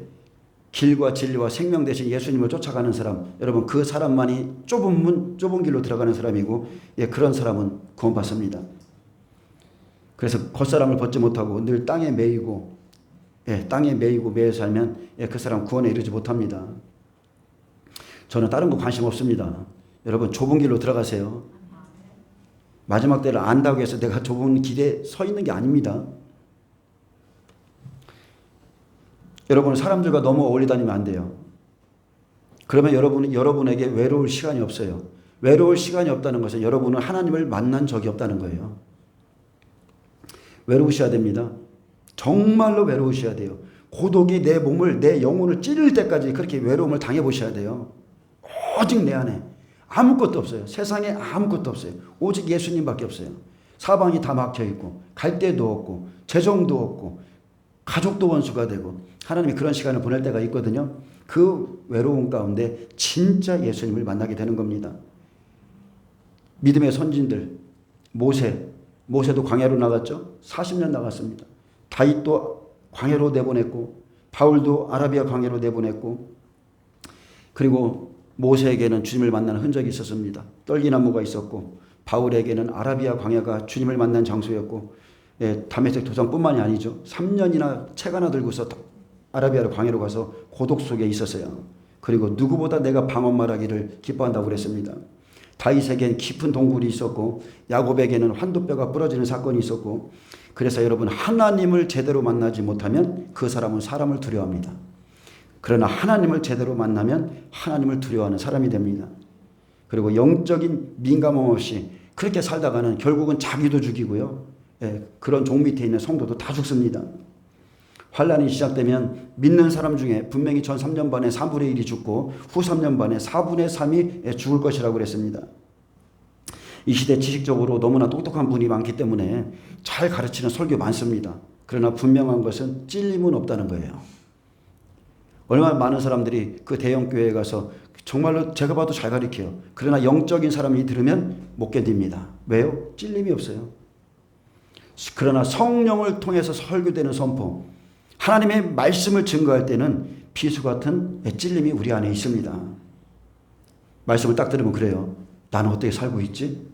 길과 진리와 생명 대신 예수님을 쫓아가는 사람, 여러분 그 사람만이 좁은 길로 들어가는 사람이고 그런 사람은 구원받습니다. 그래서 겉사람을 벗지 못하고 늘 땅에 매이고 매여 살면 그 사람 구원에 이르지 못합니다. 저는 다른 거 관심 없습니다. 여러분 좁은 길로 들어가세요. 마지막 때를 안다고 해서 내가 좁은 길에 서 있는 게 아닙니다. 여러분은 사람들과 너무 어울려 다니면 안 돼요. 그러면 여러분에게 외로울 시간이 없어요. 외로울 시간이 없다는 것은 여러분은 하나님을 만난 적이 없다는 거예요. 외로우셔야 됩니다. 정말로 외로우셔야 돼요. 고독이 내 몸을, 내 영혼을 찌를 때까지 그렇게 외로움을 당해보셔야 돼요. 오직 내 안에 아무것도 없어요. 세상에 아무것도 없어요. 오직 예수님밖에 없어요. 사방이 다 막혀있고 갈 데도 없고 재정도 없고 가족도 원수가 되고 하나님이 그런 시간을 보낼 때가 있거든요. 그 외로움 가운데 진짜 예수님을 만나게 되는 겁니다. 믿음의 선진들, 모세도 광야로 나갔죠. 40년 나갔습니다. 다윗도 광야로 내보냈고 바울도 아라비아 광야로 내보냈고 그리고 모세에게는 주님을 만나는 흔적이 있었습니다. 떨기나무가 있었고 바울에게는 아라비아 광야가 주님을 만난 장소였고 다메섹 도상뿐만이 아니죠. 3년이나 책 하나 들고서 아라비아로 광야로 가서 고독 속에 있었어요. 그리고 누구보다 내가 방언 말하기를 기뻐한다고 그랬습니다. 다윗에게는 깊은 동굴이 있었고 야곱에게는 환도뼈가 부러지는 사건이 있었고 그래서 여러분 하나님을 제대로 만나지 못하면 그 사람은 사람을 두려워합니다. 그러나 하나님을 제대로 만나면 하나님을 두려워하는 사람이 됩니다. 그리고 영적인 민감함 없이 그렇게 살다가는 결국은 자기도 죽이고요. 그런 종 밑에 있는 성도도 다 죽습니다. 환란이 시작되면 믿는 사람 중에 분명히 전 3년 반에 3분의 1이 죽고 후 3년 반에 4분의 3이 죽을 것이라고 그랬습니다. 이 시대 지식적으로 너무나 똑똑한 분이 많기 때문에 잘 가르치는 설교 많습니다. 그러나 분명한 것은 찔림은 없다는 거예요. 얼마나 많은 사람들이 그 대형교회에 가서 정말로 제가 봐도 잘 가르쳐요. 그러나 영적인 사람이 들으면 못 견딥니다. 왜요? 찔림이 없어요. 그러나 성령을 통해서 설교되는 선포, 하나님의 말씀을 증거할 때는 비수 같은 찔림이 우리 안에 있습니다. 말씀을 딱 들으면 그래요. 나는 어떻게 살고 있지?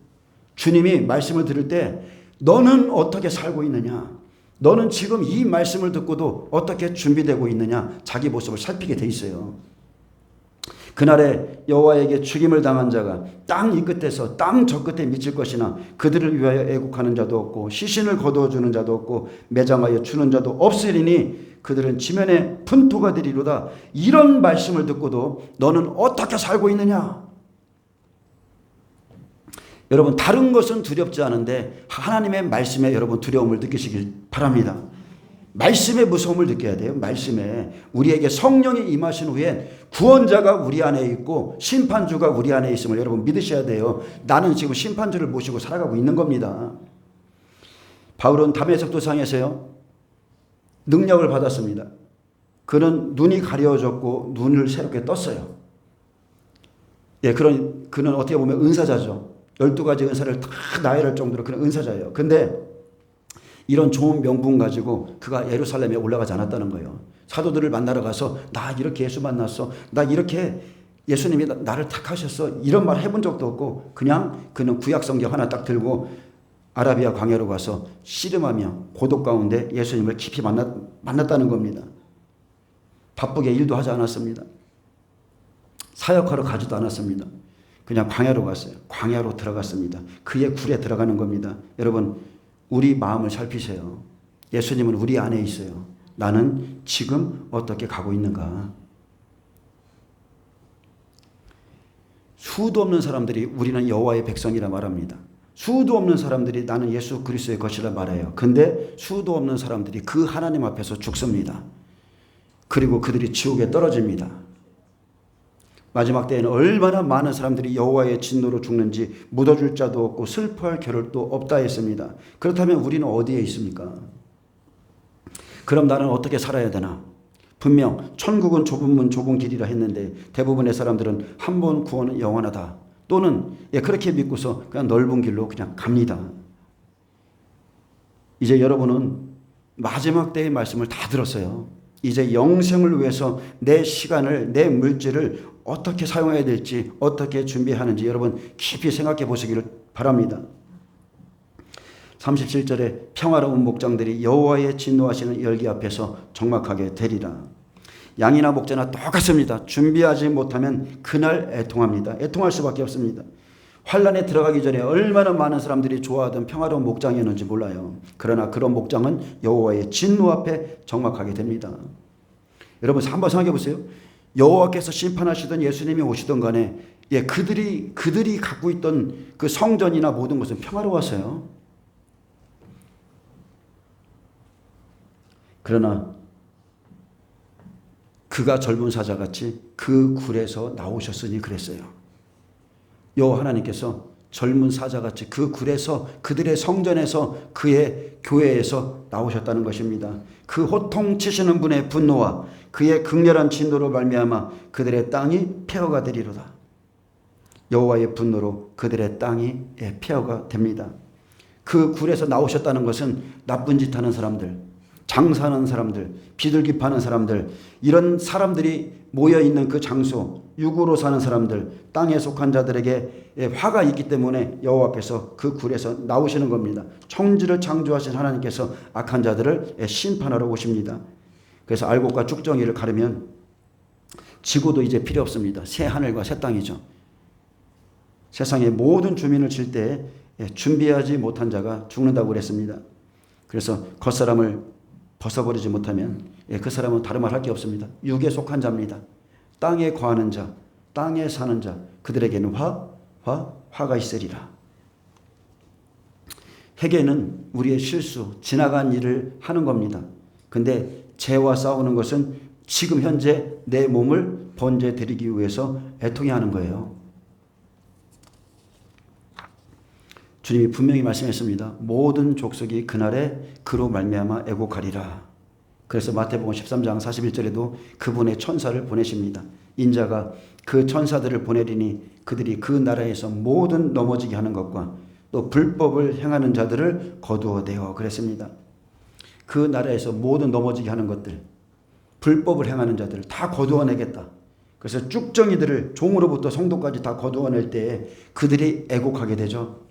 주님이 말씀을 들을 때 너는 어떻게 살고 있느냐? 너는 지금 이 말씀을 듣고도 어떻게 준비되고 있느냐? 자기 모습을 살피게 돼 있어요. 그날에 여호와에게 죽임을 당한 자가 땅 이 끝에서 땅 저 끝에 미칠 것이나 그들을 위하여 애국하는 자도 없고 시신을 거두어주는 자도 없고 매장하여 주는 자도 없으리니 그들은 지면에 분토가 되리로다. 이런 말씀을 듣고도 너는 어떻게 살고 있느냐? 여러분 다른 것은 두렵지 않은데 하나님의 말씀에 여러분 두려움을 느끼시길 바랍니다. 말씀의 무서움을 느껴야 돼요. 말씀에 우리에게 성령이 임하신 후에 구원자가 우리 안에 있고 심판주가 우리 안에 있음을 여러분 믿으셔야 돼요. 나는 지금 심판주를 모시고 살아가고 있는 겁니다. 바울은 다메섹 도상에서요 능력을 받았습니다. 그는 눈이 가려졌고 눈을 새롭게 떴어요. 그는 어떻게 보면 은사자죠. 12가지 은사를 다 나열할 정도로 그런 은사자예요. 근데 이런 좋은 명분 가지고 그가 예루살렘에 올라가지 않았다는 거예요. 사도들을 만나러 가서 나 이렇게 예수 만났어. 나 이렇게 예수님이 나를 택하셨어. 이런 말 해본 적도 없고 그냥 그는 구약성경 하나 딱 들고 아라비아 광야로 가서 씨름하며 고독 가운데 예수님을 깊이 만났다는 겁니다. 바쁘게 일도 하지 않았습니다. 사역하러 가지도 않았습니다. 그냥 광야로 갔어요. 광야로 들어갔습니다. 그의 굴에 들어가는 겁니다. 여러분 우리 마음을 살피세요. 예수님은 우리 안에 있어요. 나는 지금 어떻게 가고 있는가? 수도 없는 사람들이 우리는 여호와의 백성이라 말합니다. 수도 없는 사람들이 나는 예수 그리스도의 것이라 말해요. 근데 수도 없는 사람들이 그 하나님 앞에서 죽습니다. 그리고 그들이 지옥에 떨어집니다. 마지막 때에는 얼마나 많은 사람들이 여호와의 진노로 죽는지 묻어줄 자도 없고 슬퍼할 겨를도 없다 했습니다. 그렇다면 우리는 어디에 있습니까? 그럼 나는 어떻게 살아야 되나? 분명 천국은 좁은 문 좁은 길이라 했는데 대부분의 사람들은 한 번 구원은 영원하다. 또는 그렇게 믿고서 그냥 넓은 길로 그냥 갑니다. 이제 여러분은 마지막 때의 말씀을 다 들었어요. 이제 영생을 위해서 내 시간을, 내 물질을 어떻게 사용해야 될지, 어떻게 준비하는지 여러분 깊이 생각해 보시기를 바랍니다. 37절에 평화로운 목장들이 여호와의 진노하시는 열기 앞에서 적막하게 되리라. 양이나 목자나 똑같습니다. 준비하지 못하면 그날 애통합니다. 애통할 수밖에 없습니다. 환란에 들어가기 전에 얼마나 많은 사람들이 좋아하던 평화로운 목장이었는지 몰라요. 그러나 그런 목장은 여호와의 진노 앞에 적막하게 됩니다. 여러분 한번 생각해 보세요. 여호와께서 심판하시던 예수님이 오시던 간에 그들이 갖고 있던 그 성전이나 모든 것은 평화로웠어요. 그러나 그가 젊은 사자같이 그 굴에서 나오셨으니 그랬어요. 여호와 하나님께서 젊은 사자같이 그 굴에서, 그들의 성전에서, 그의 교회에서 나오셨다는 것입니다. 그 호통치시는 분의 분노와 그의 극렬한 진노로 말미암아 그들의 땅이 폐허가 되리로다. 여호와의 분노로 그들의 땅이 폐허가 됩니다. 그 굴에서 나오셨다는 것은 나쁜 짓 하는 사람들, 장사하는 사람들, 비둘기 파는 사람들, 이런 사람들이 모여있는 그 장소, 육으로 사는 사람들, 땅에 속한 자들에게 화가 있기 때문에 여호와께서 그 굴에서 나오시는 겁니다. 천지를 창조하신 하나님께서 악한 자들을 심판하러 오십니다. 그래서 알곡과 쭉정이를 가르면 지구도 이제 필요 없습니다. 새 하늘과 새 땅이죠. 세상의 모든 주민을 칠 때 준비하지 못한 자가 죽는다고 그랬습니다. 그래서 겉사람을 벗어버리지 못하면 그 사람은 다른 말 할 게 없습니다. 육에 속한 자입니다. 땅에 거하는 자, 땅에 사는 자, 그들에게는 화가 있으리라. 회개는 우리의 실수, 지나간 일을 하는 겁니다. 근데 죄와 싸우는 것은 지금 현재 내 몸을 번제 드리기 위해서 애통해 하는 거예요. 주님이 분명히 말씀했습니다. 모든 족속이 그날에 그로 말미암아 애곡하리라. 그래서 마태복음 13장 41절에도 그분의 천사를 보내십니다. 인자가 그 천사들을 보내리니 그들이 그 나라에서 모든 넘어지게 하는 것과 또 불법을 행하는 자들을 거두어내어 그랬습니다. 그 나라에서 모든 넘어지게 하는 것들, 불법을 행하는 자들을 다 거두어내겠다. 그래서 쭉정이들을 종으로부터 성도까지 다 거두어낼 때에 그들이 애곡하게 되죠.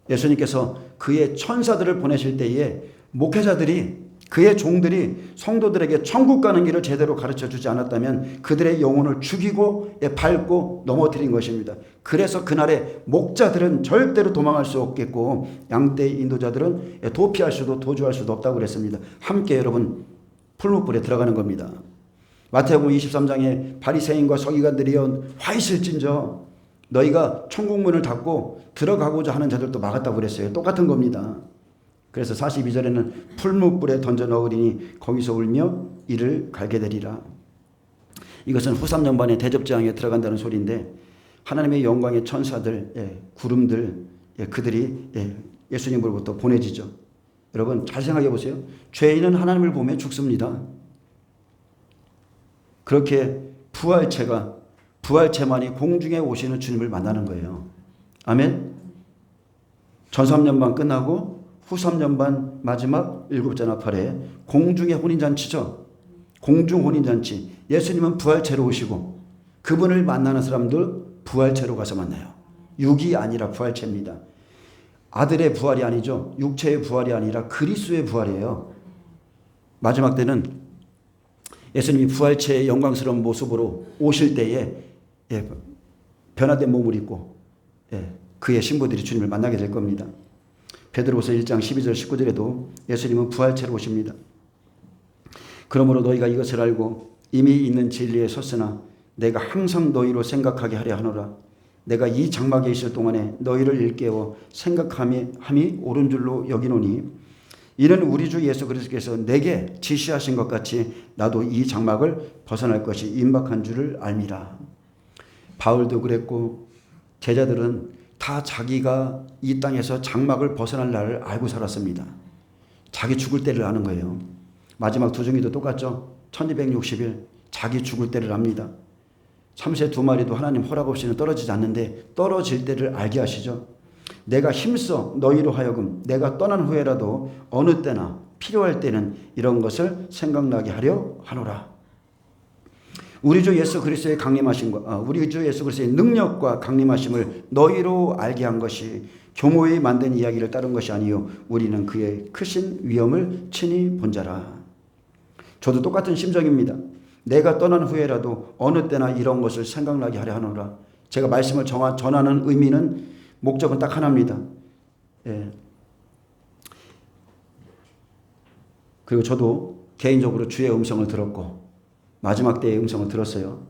예수님께서 그의 천사들을 보내실 때에 목회자들이, 그의 종들이 성도들에게 천국 가는 길을 제대로 가르쳐 주지 않았다면 그들의 영혼을 죽이고 밟고 넘어뜨린 것입니다. 그래서 그날에 목자들은 절대로 도망할 수 없겠고 양떼의 인도자들은 도피할 수도 도주할 수도 없다고 그랬습니다. 함께 여러분 풀무불에 들어가는 겁니다. 마태복음 23장에 바리새인과 서기관들이여 화 있을진저 너희가 천국문을 닫고 들어가고자 하는 자들도 막았다고 그랬어요. 똑같은 겁니다. 그래서 42절에는 풀무불에 던져 넣으리니 거기서 울며 이를 갈게 되리라. 이것은 후 3년반의 대접장에 들어간다는 소리인데 하나님의 영광의 천사들, 구름들, 그들이 예수님으로부터 보내지죠. 여러분 잘 생각해 보세요. 죄인은 하나님을 보며 죽습니다. 그렇게 부활체만이 공중에 오시는 주님을 만나는 거예요. 아멘. 전 3년반 끝나고 후 3년반 마지막 7째 나팔에 공중의 혼인잔치죠. 공중 혼인잔치. 예수님은 부활체로 오시고 그분을 만나는 사람들 부활체로 가서 만나요. 육이 아니라 부활체입니다. 아들의 부활이 아니죠. 육체의 부활이 아니라 그리스도의 부활이에요. 마지막 때는 예수님이 부활체의 영광스러운 모습으로 오실 때에 변화된 몸을 입고 그의 신부들이 주님을 만나게 될 겁니다. 베드로후서 1장 12절 19절에도 예수님은 부활체로 오십니다. 그러므로 너희가 이것을 알고 이미 있는 진리에 섰으나 내가 항상 너희로 생각하게 하려 하노라. 내가 이 장막에 있을 동안에 너희를 일깨워 생각함이 옳은 줄로 여기노니 이는 우리 주 예수 그리스도께서 내게 지시하신 것 같이 나도 이 장막을 벗어날 것이 임박한 줄을 알미라. 바울도 그랬고 제자들은 다 자기가 이 땅에서 장막을 벗어날 날을 알고 살았습니다. 자기 죽을 때를 아는 거예요. 마지막 두중이도 똑같죠. 1260일 자기 죽을 때를 압니다. 참새 2마리도 하나님 허락 없이는 떨어지지 않는데 떨어질 때를 알게 하시죠. 내가 힘써 너희로 하여금 내가 떠난 후에라도 어느 때나 필요할 때는 이런 것을 생각나게 하려 하노라. 우리 주 예수 그리스도의 강림하심과 우리 주 예수 그리스도의 능력과 강림하심을 너희로 알게 한 것이 교모에 만든 이야기를 따른 것이 아니요 우리는 그의 크신 위엄을 친히 본 자라. 저도 똑같은 심정입니다. 내가 떠난 후에라도 어느 때나 이런 것을 생각나게 하려 하노라. 제가 말씀을 전하는 의미는 목적은 딱 하나입니다. 그리고 저도 개인적으로 주의 음성을 들었고 마지막 때의 음성을 들었어요.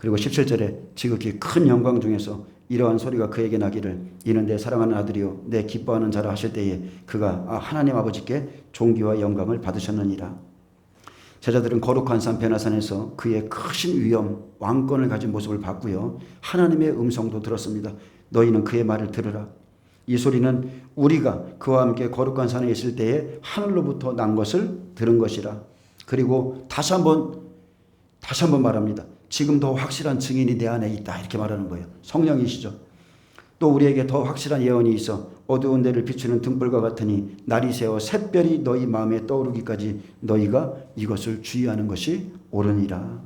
그리고 17절에 지극히 큰 영광 중에서 이러한 소리가 그에게 나기를 이는 내 사랑하는 아들이요 내 기뻐하는 자라 하실 때에 그가 하나님 아버지께 존귀와 영광을 받으셨느니라. 제자들은 거룩한 산 베나산에서 그의 크신 위엄 왕권을 가진 모습을 봤고요. 하나님의 음성도 들었습니다. 너희는 그의 말을 들으라. 이 소리는 우리가 그와 함께 거룩한 산에 있을 때에 하늘로부터 난 것을 들은 것이라. 그리고 다시 한번 말합니다. 지금 더 확실한 증인이 내 안에 있다 이렇게 말하는 거예요. 성령이시죠. 또 우리에게 더 확실한 예언이 있어 어두운 데를 비추는 등불과 같으니 날이 새어 샛별이 너희 마음에 떠오르기까지 너희가 이것을 주의하는 것이 옳으니라.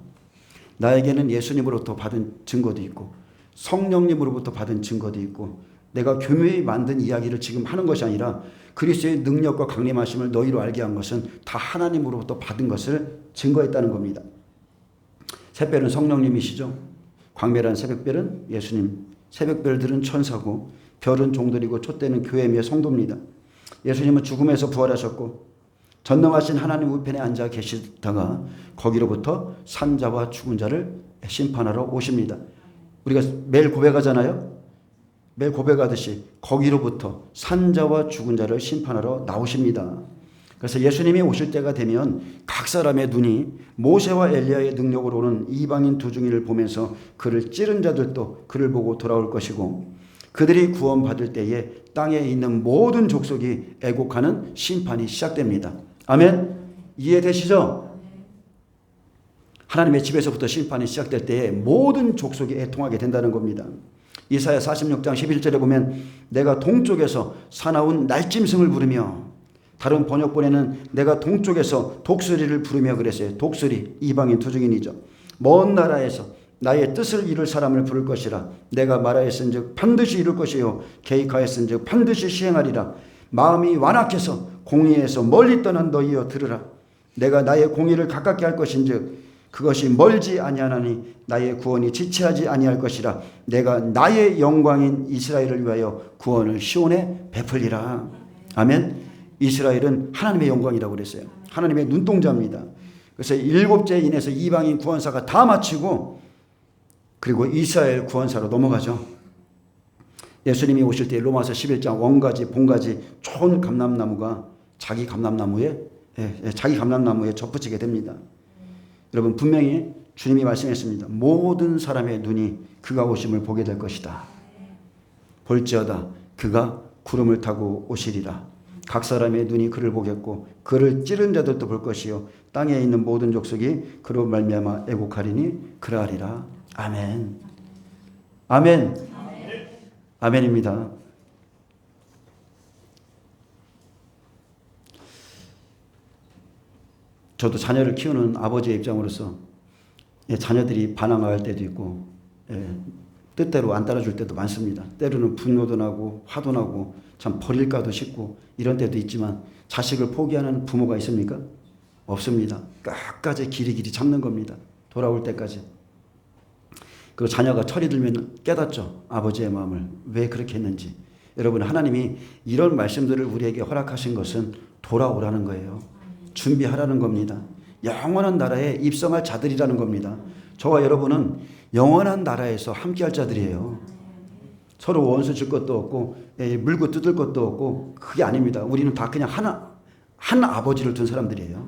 나에게는 예수님으로부터 받은 증거도 있고 성령님으로부터 받은 증거도 있고 내가 교묘히 만든 이야기를 지금 하는 것이 아니라 그리스도의 능력과 강림하심을 너희로 알게 한 것은 다 하나님으로부터 받은 것을 증거했다는 겁니다. 샛별은 성령님이시죠. 광명한 새벽별은 예수님, 새벽별들은 천사고 별은 종들이고 촛대는 교회의 성도입니다. 예수님은 죽음에서 부활하셨고 전능하신 하나님 우편에 앉아 계시다가 거기로부터 산자와 죽은 자를 심판하러 오십니다. 우리가 매일 고백하잖아요. 매일 고백하듯이 거기로부터 산자와 죽은 자를 심판하러 나오십니다. 그래서 예수님이 오실 때가 되면 각 사람의 눈이 모세와 엘리야의 능력으로 오는 이방인 두 중이를 보면서 그를 찌른 자들도 그를 보고 돌아올 것이고 그들이 구원받을 때에 땅에 있는 모든 족속이 애곡하는 심판이 시작됩니다. 아멘. 이해되시죠? 하나님의 집에서부터 심판이 시작될 때에 모든 족속이 애통하게 된다는 겁니다. 이사야 46장 11절에 보면 내가 동쪽에서 사나운 날짐승을 부르며 다른 번역본에는 내가 동쪽에서 독수리를 부르며 그랬어요. 독수리, 이방인 투중인이죠. 먼 나라에서 나의 뜻을 이룰 사람을 부를 것이라. 내가 말하였은즉 반드시 이룰 것이요 계획하였은즉 반드시 시행하리라. 마음이 완악해서 공의에서 멀리 떠난 너희여 들으라. 내가 나의 공의를 가깝게 할 것인즉 그것이 멀지 아니하나니 나의 구원이 지체하지 아니할 것이라. 내가 나의 영광인 이스라엘을 위하여 구원을 시온에 베풀리라. 아멘. 이스라엘은 하나님의 영광이라고 그랬어요. 하나님의 눈동자입니다. 그래서 7째 인해서 이방인 구원사가 다 마치고 그리고 이스라엘 구원사로 넘어가죠. 예수님이 오실 때 로마서 11장 원가지 봉가지 좋은 감람나무가 자기 감람나무에 접붙이게 됩니다. 여러분 분명히 주님이 말씀했습니다. 모든 사람의 눈이 그가 오심을 보게 될 것이다. 볼지어다 그가 구름을 타고 오시리라. 각 사람의 눈이 그를 보겠고 그를 찌른 자들도 볼 것이요 땅에 있는 모든 족속이 그로 말미암아 애곡하리니 그러하리라. 아멘. 아멘. 아멘입니다. 저도 자녀를 키우는 아버지의 입장으로서 자녀들이 반항할 때도 있고 뜻대로 안 따라줄 때도 많습니다. 때로는 분노도 나고 화도 나고 참 버릴까도 싶고 이런 때도 있지만 자식을 포기하는 부모가 있습니까? 없습니다. 끝까지 길이 참는 겁니다. 돌아올 때까지. 그리고 자녀가 철이 들면 깨닫죠. 아버지의 마음을. 왜 그렇게 했는지. 여러분 하나님이 이런 말씀들을 우리에게 허락하신 것은 돌아오라는 거예요. 준비하라는 겁니다. 영원한 나라에 입성할 자들이라는 겁니다. 저와 여러분은 영원한 나라에서 함께할 자들이에요. 서로 원수 줄 것도 없고 물고 뜯을 것도 없고 그게 아닙니다. 우리는 다 그냥 한 아버지를 둔 사람들이에요.